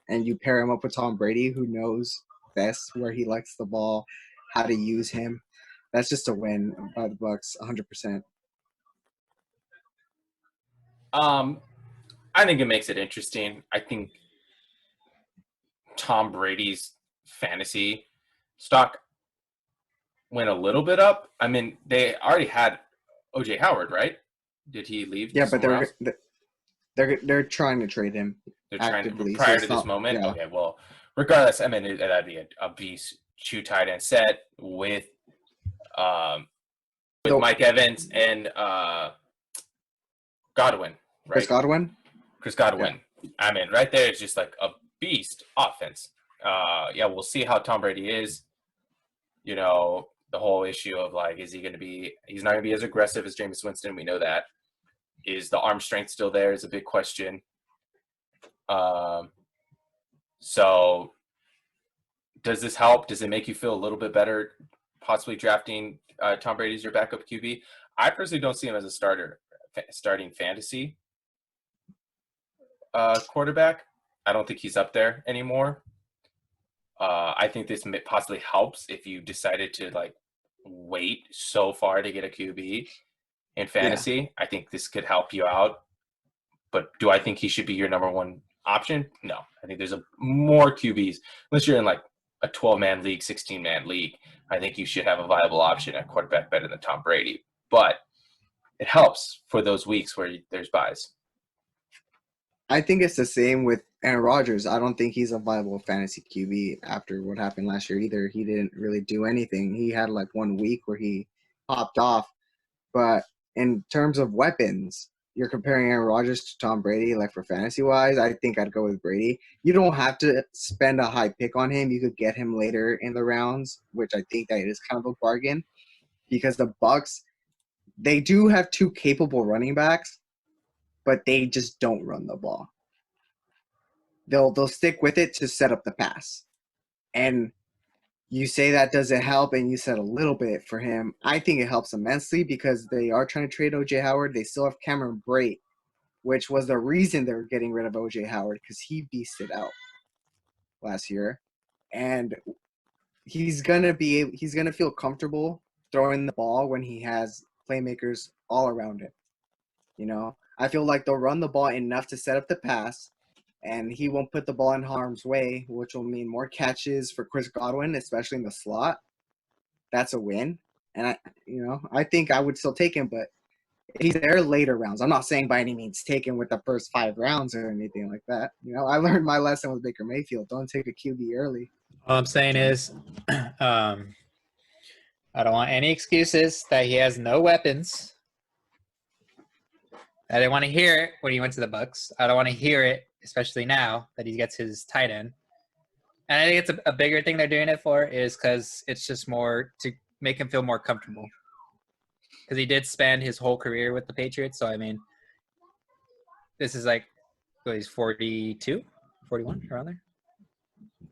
and you pair him up with Tom Brady, who knows best where he likes the ball, how to use him, that's just a win by the Bucks, 100%. I think it makes it interesting. I think Tom Brady's fantasy stock went a little bit up. I mean, they already had OJ Howard, right? Did he leave? Yeah, but they're trying to trade him. They're trying actively, to prior so to this not, moment. yeah. Okay, well, regardless, I mean that'd be a beast two tight end set with Mike Evans and Godwin, right? Chris Godwin. Yeah. I mean, right there is just like a beast offense. Yeah, we'll see how Tom Brady is. You know, the whole issue of like, is he going to be? He's not going to be as aggressive as Jameis Winston. We know that. Is the arm strength still there? Is a big question. So does this help? Does it make you feel a little bit better possibly drafting Tom Brady as your backup QB? I personally don't see him as a starting fantasy quarterback. I don't think he's up there anymore. I think this possibly helps if you decided to like wait so far to get a QB in fantasy. Yeah. I think this could help you out. But do I think he should be your number one option? No. I think there's more QBs. Unless you're in like a 12-man league, 16-man league, I think you should have a viable option at quarterback better than Tom Brady. But it helps for those weeks where there's buys. I think it's the same with Aaron Rodgers. I don't think he's a viable fantasy QB after what happened last year either. He didn't really do anything. He had like 1 week where he popped off. But in terms of weapons, you're comparing Aaron Rodgers to Tom Brady, like for fantasy-wise, I think I'd go with Brady. You don't have to spend a high pick on him. You could get him later in the rounds, which I think that is kind of a bargain because the Bucks, they do have 2 capable running backs, but they just don't run the ball. They'll stick with it to set up the pass. And you say that doesn't help, and you said a little bit for him. I think it helps immensely because they are trying to trade O.J. Howard. They still have Cameron Brate, which was the reason they were getting rid of O.J. Howard because he beasted out last year. And he's gonna feel comfortable throwing the ball when he has playmakers all around him. You know, I feel like they'll run the ball enough to set up the pass, and he won't put the ball in harm's way, which will mean more catches for Chris Godwin, especially in the slot. That's a win. And, I think I would still take him, but he's there later rounds. I'm not saying by any means take him with the first 5 rounds or anything like that. I learned my lesson with Baker Mayfield. Don't take a QB early. All I'm saying is I don't want any excuses that he has no weapons. I didn't want to hear it when he went to the Bucks. I don't want to hear it, especially now that he gets his tight end. And I think it's a bigger thing they're doing it for is because it's just more to make him feel more comfortable. Because he did spend his whole career with the Patriots. So, I mean, this is like, he's 42, 41, around there?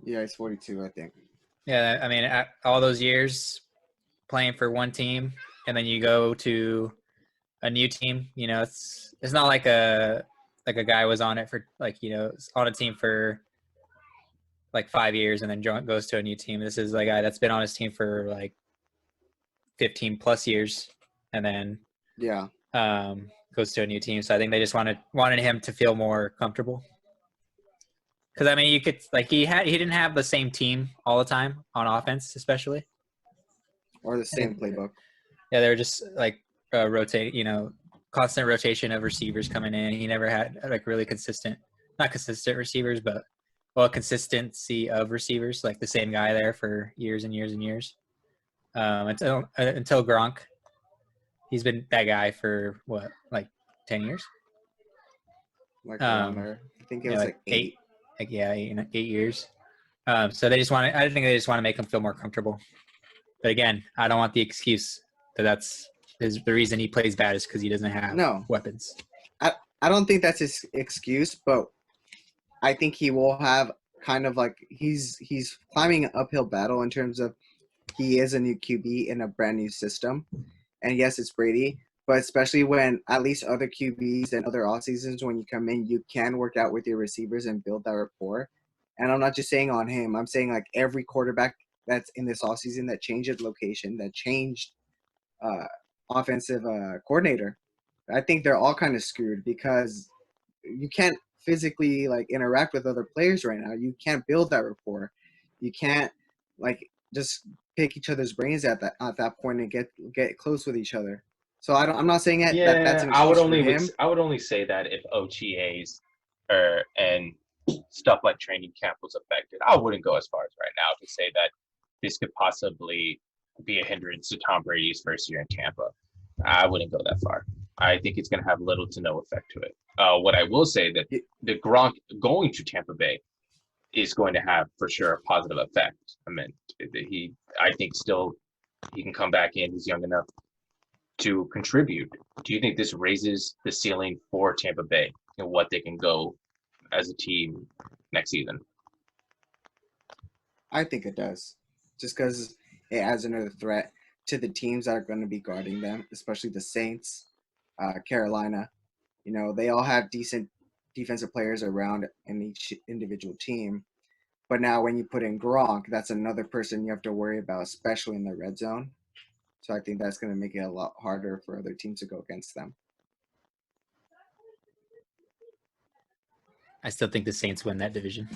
Yeah, he's 42, I think. Yeah, I mean, all those years playing for one team, and then you go to a new team, it's not like a guy was on it for on a team for like 5 years and then goes to a new team. This is a guy that's been on his team for like 15 plus years and then goes to a new team. So I think they just wanted him to feel more comfortable. Because I mean, you could like he didn't have the same team all the time on offense, especially. Or the same playbook. Yeah, they were just like rotate, constant rotation of receivers coming in. He never had like really not consistent receivers, but consistency of receivers, like the same guy there for years and years and years. Until Gronk, he's been that guy for what, like 10 years? Like around there. I think it was like 8. Like 8 years. So they just want to. I think they just want to make him feel more comfortable. But again, I don't want the excuse that's the reason he plays bad is because he doesn't have weapons. I don't think that's his excuse, but I think he will have kind of like he's climbing an uphill battle in terms of he is a new QB in a brand new system. And yes, it's Brady, but especially when at least other QBs and other off seasons, when you come in, you can work out with your receivers and build that rapport. And I'm not just saying on him. I'm saying like every quarterback that's in this offseason that changed location, that changed offensive coordinator. I think they're all kind of screwed because you can't physically like interact with other players right now. You can't build that rapport. You can't like just pick each other's brains at that point and get close with each other. So I'm not saying that that's an excuse for him. I would only say that if OTAs and stuff like training camp was affected. I wouldn't go as far as right now to say that this could possibly be a hindrance to Tom Brady's first year in Tampa. I wouldn't go that far. I think it's going to have little to no effect to it. What I will say that the Gronk going to Tampa Bay is going to have for sure a positive effect. I mean, I think still he can come back in. He's young enough to contribute. Do you think this raises the ceiling for Tampa Bay and what they can go as a team next season? I think it does, just because it adds another threat to the teams that are going to be guarding them, especially the Saints, Carolina. They all have decent defensive players around in each individual team. But now when you put in Gronk, that's another person you have to worry about, especially in the red zone. So I think that's going to make it a lot harder for other teams to go against them. I still think the Saints win that division.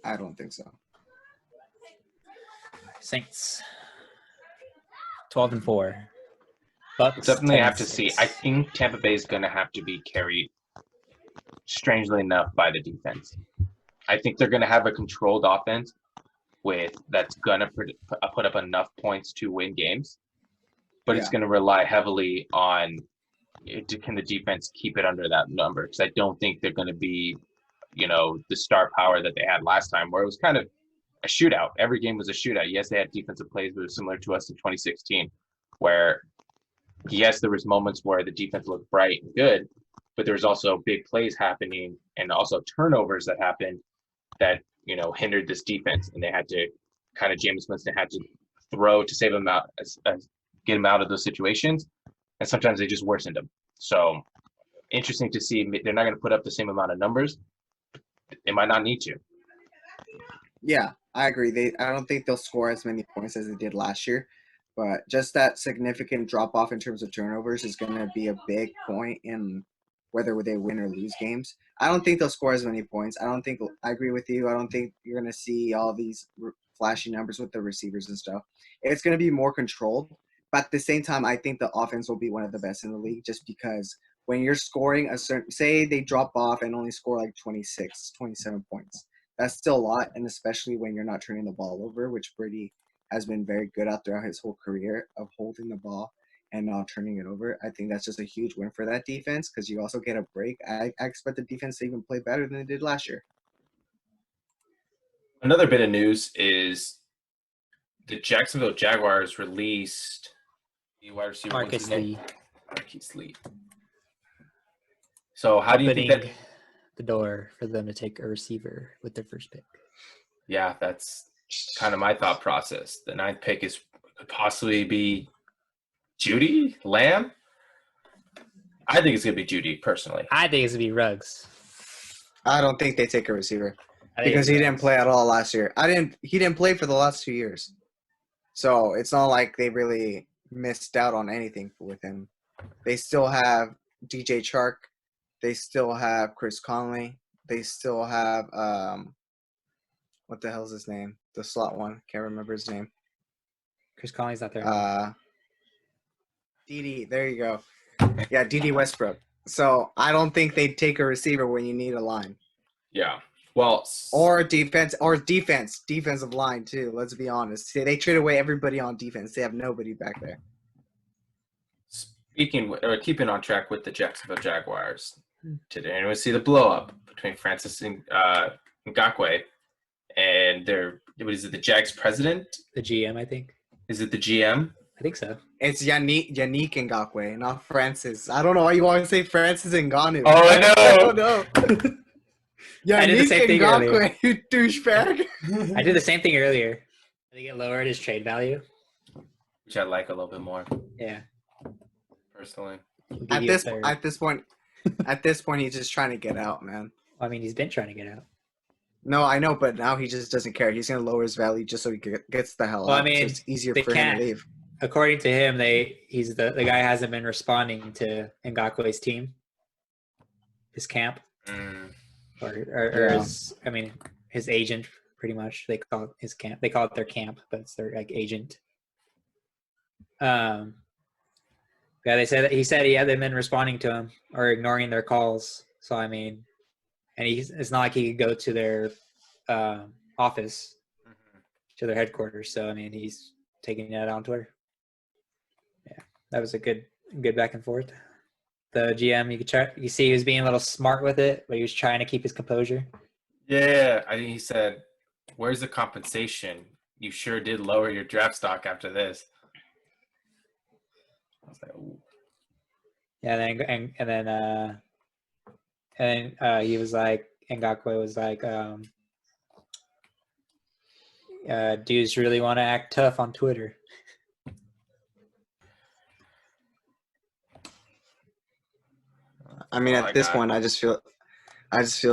I don't think so. Saints 12-4. Bucks something they have to 10-6. see. I think Tampa Bay is going to have to be carried, strangely enough, by the defense. I think they're going to have a controlled offense that's going to put up enough points to win games, but it's going to rely heavily on can the defense keep it under that number? Because I don't think they're going to be, the star power that they had last time, where it was kind of a shootout. Every game was a shootout. Yes, they had defensive plays, but it was similar to us in 2016, where yes, there was moments where the defense looked bright and good, but there was also big plays happening and also turnovers that happened that hindered this defense, and they had to Jameis Winston had to throw to save them out, get them out of those situations, and sometimes they just worsened them. So interesting to see. They're not going to put up the same amount of numbers. They might not need to. Yeah, I agree. I don't think they'll score as many points as they did last year, but just that significant drop off in terms of turnovers is going to be a big point in whether they win or lose games. I don't think they'll score as many points. I agree with you. I don't think you're going to see all these flashy numbers with the receivers and stuff. It's going to be more controlled, but at the same time, I think the offense will be one of the best in the league just because when you're scoring say they drop off and only score like 26, 27 points. That's still a lot, and especially when you're not turning the ball over, which Brady has been very good at throughout his whole career of holding the ball and not turning it over. I think that's just a huge win for that defense because you also get a break. I expect the defense to even play better than they did last year. Another bit of news is the Jacksonville Jaguars released the wide receiver Marquise Lee. Marquise Lee. So how do you think that the door for them to take a receiver with their first pick? Yeah, that's kind of my thought process. The 9th pick could possibly be Judy Lamb. I think it's gonna be Judy personally. I think it's gonna be Ruggs. I don't think they take a receiver because he didn't play at all last year. He didn't play for the last 2 years, so it's not like they really missed out on anything with him. They still have DJ Chark. They still have Chris Conley. they still have what the hell's his name? The slot one. Can't remember his name. Chris Conley's not there anymore. Dede. There you go. Yeah, Dede Westbrook. So I don't think they'd take a receiver when you need a line. Yeah. Well, Or defensive line too. Let's be honest. They trade away everybody on defense. They have nobody back there. keeping on track with the Jacksonville Jaguars today, and we see the blow up between Francis and Ngakoue and what is it, the Jags president? The GM, I think. Is it the GM? I think so. It's Yannick Ngakoue, not Francis. I don't know why you want to say Francis Ngannou. Oh, I know. I don't know. I did the same thing Ngakoue, you douchebag. I did the same thing earlier. I think it lowered his trade value. Which I like a little bit more, Yeah. personally. At this point, he's just trying to get out, man. I mean, he's been trying to get out. No, I know, but now he just doesn't care. He's gonna lower his value just so he gets the hell Well, out. I mean, so it's easier they for him can't. to leave. According to him, the guy hasn't been responding to Ngakoue's team, his camp, or Yeah. his agent. Pretty much, they call it his camp. They call it their camp, but it's their agent. Yeah, he said he hasn't been responding to him or ignoring their calls. So I mean, and it's not like he could go to their office, to their headquarters. So I mean, he's taking that on Twitter. Yeah, that was a good back and forth. The GM, you see, he was being a little smart with it, but he was trying to keep his composure. Yeah, I think he said, "Where's the compensation? You sure did lower your draft stock after this." I was like, "Ooh." Yeah, and then he was like, Ngakoue was like, dudes really want to act tough on Twitter. I mean, at this point, I just feel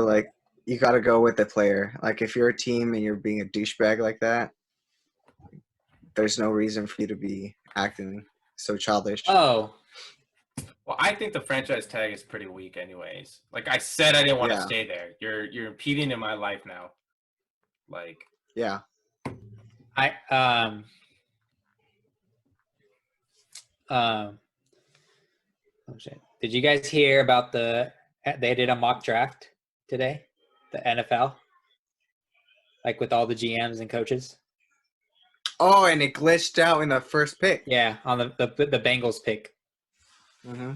like you got to go with the player. Like, if you're a team and you're being a douchebag like that, there's no reason for you to be acting so childish. Oh, Well, I think the franchise tag is pretty weak, anyways. Like I said, I didn't want to stay there. You're impeding in my life now. Like, yeah. Oh shit! Did you guys hear about they did a mock draft today, the NFL, like with all the GMs and coaches? Oh, and it glitched out in the first pick. Yeah, on the Bengals pick. Mm-hmm.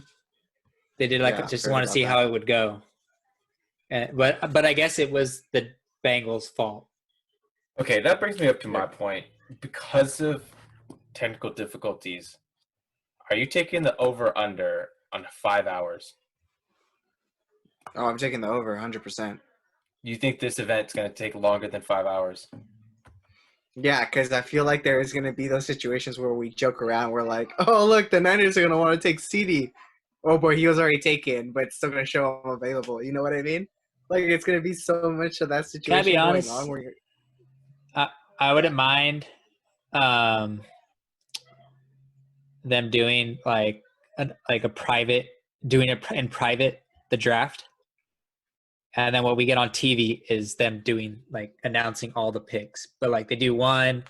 They did just want to see how it would go, but I guess it was the Bengals' fault. okay, that brings me up to my point. Because of technical difficulties, are you taking the over/under on 5 hours? Oh, I'm taking the over 100%. You think this event's going to take longer than 5 hours? Yeah, because I feel like there is going to be those situations where we joke around. We're like, oh, look, the Niners are going to want to take CD. Oh, boy, he was already taken, but it's still going to show him available. You know what I mean? Like, it's going to be so much of that situation. Can I be honest? Going on where I wouldn't mind them doing like a private, doing it in private, the draft. And then what we get on TV is them doing like announcing all the picks, but like they do one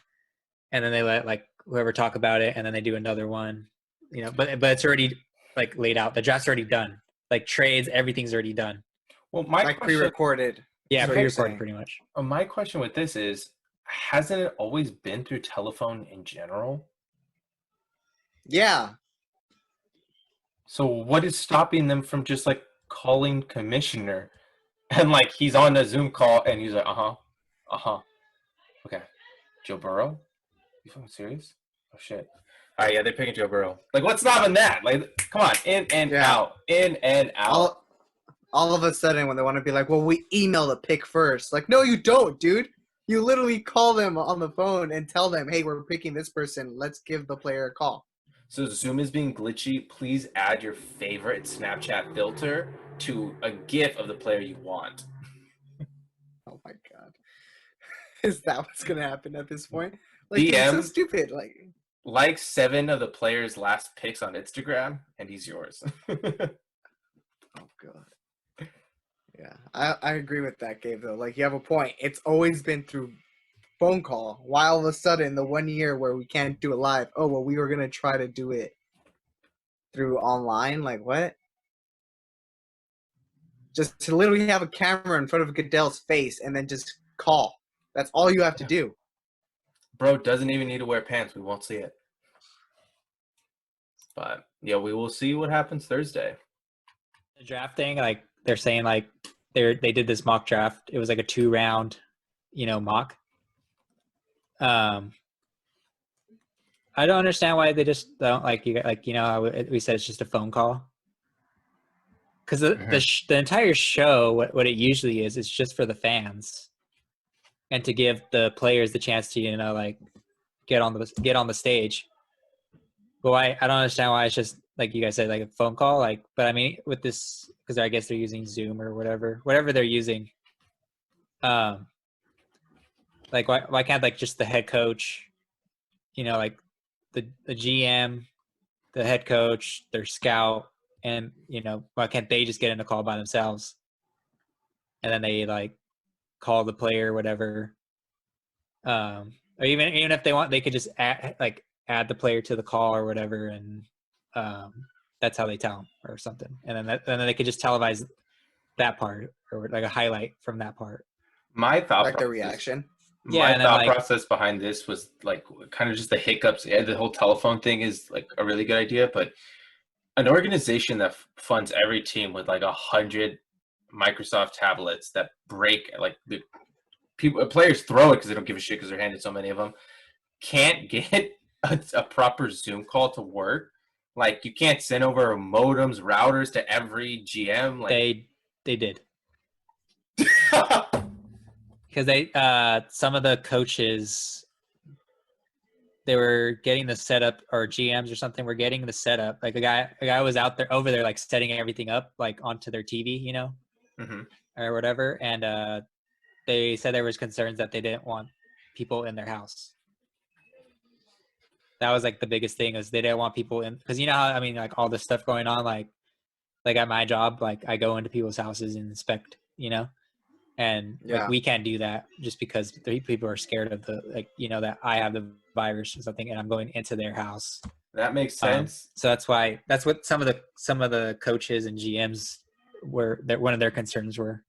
and then they let like whoever talk about it. And then they do another one, but it's already like laid out. The draft's already done, like trades, everything's already done. Well, my like question, pre-recorded. Yeah. That's what Pre-recorded you're saying. pretty much. my question with this is, hasn't it always been through telephone in general? Yeah. So what is stopping them from just like calling commissioner and like he's on a Zoom call and he's like, okay, Joe Burrow? You fucking serious? Oh shit! All right, yeah, they're picking Joe Burrow. Like, what's stopping that? Like, come on, in and out. All of a sudden, when they want to be like, well, we email the pick first. Like, no, you don't, dude. You literally call them on the phone and tell them, hey, we're picking this person. Let's give the player a call. So Zoom is being glitchy. Please add your favorite Snapchat filter to a GIF of the player you want. Oh my god. Is that what's gonna happen at this point? Like, DM, it's so stupid. Like 7 of the players' last picks on Instagram, and he's yours. Oh god. Yeah, I agree with that, Gabe. Though, like you have a point. It's always been through phone call. Why all of a sudden the 1 year where we can't do it live? Oh well, we were gonna try to do it through online. Like what? Just to literally have a camera in front of Goodell's face and then just call. That's all you have to do. Bro doesn't even need to wear pants. We won't see it. But yeah, we will see what happens Thursday. The draft thing, like they're saying, like they did this mock draft. It was like a 2-round, mock. I don't understand why they just don't how we said it's just a phone call. Because the entire show, what it usually is, it's just for the fans, and to give the players the chance to get on the stage. But I don't understand why it's just like you guys said, like a phone call. But I mean, with this, because I guess they're using Zoom or whatever they're using. Why can't just the head coach, the GM, the head coach, their scout, and why can't they just get in a call by themselves, and then they call the player or whatever, or even if they want, they could just add the player to the call or whatever, and that's how they tell them or something, and then they could just televise that part or like a highlight from that part. My thought Like process, the reaction. My thought process behind this was kind of just the hiccups. Yeah, the whole telephone thing is a really good idea, but an organization that funds every team with 100 Microsoft tablets that break, the players throw it because they don't give a shit because they're handed so many of them, can't get a proper Zoom call to work. You can't send over modems, routers to every GM. They did. Because some of the coaches, they were getting the setup, or GMs or something were getting the setup. A guy was over there setting everything up onto their TV, mm-hmm. or whatever. And they said there was concerns that they didn't want people in their house. That was the biggest thing, is they didn't want people in, because how all this stuff going on, like at my job, I go into people's houses and inspect, and we can't do that just because people are scared of that I have the virus or something and I'm going into their house. That makes sense. So that's what some of the coaches and GMs one of their concerns were.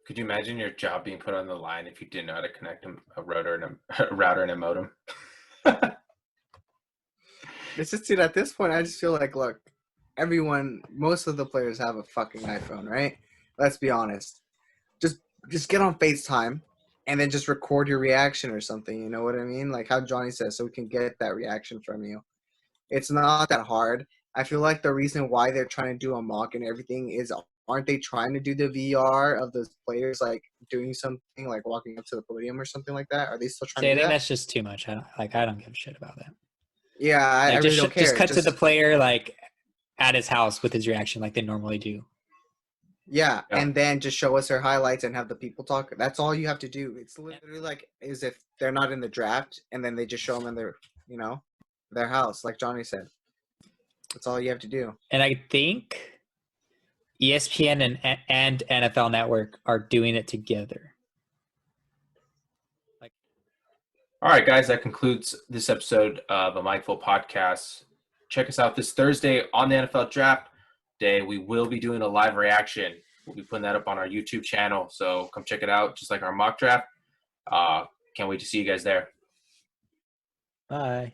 Could you imagine your job being put on the line if you didn't know how to connect a router and a modem? It's just, dude, at this point, I just feel look, most of the players have a fucking iPhone, right? Let's be honest. Just get on FaceTime and then just record your reaction or something. You know what I mean? Like how Johnny says, so we can get that reaction from you. It's not that hard. I feel like the reason why they're trying to do a mock and everything is, aren't they trying to do the VR of those players doing something, walking up to the podium or something like that? Are they still trying to do that? I think that's just too much. I don't give a shit about that. Yeah, I really don't care. Just cut to the player at his house with his reaction like they normally do. Yeah, and then just show us their highlights and have the people talk. That's all you have to do. It's literally as if they're not in the draft, and then they just show them in their, their house, like Johnny said. That's all you have to do. And I think ESPN and NFL Network are doing it together. All right, guys, that concludes this episode of a Mindful Podcast. Check us out this Thursday on the NFL Draft Day. We will be doing a live reaction. We'll be putting that up on our YouTube channel, so come check it out, just like our mock draft. Can't wait to see you guys there. Bye.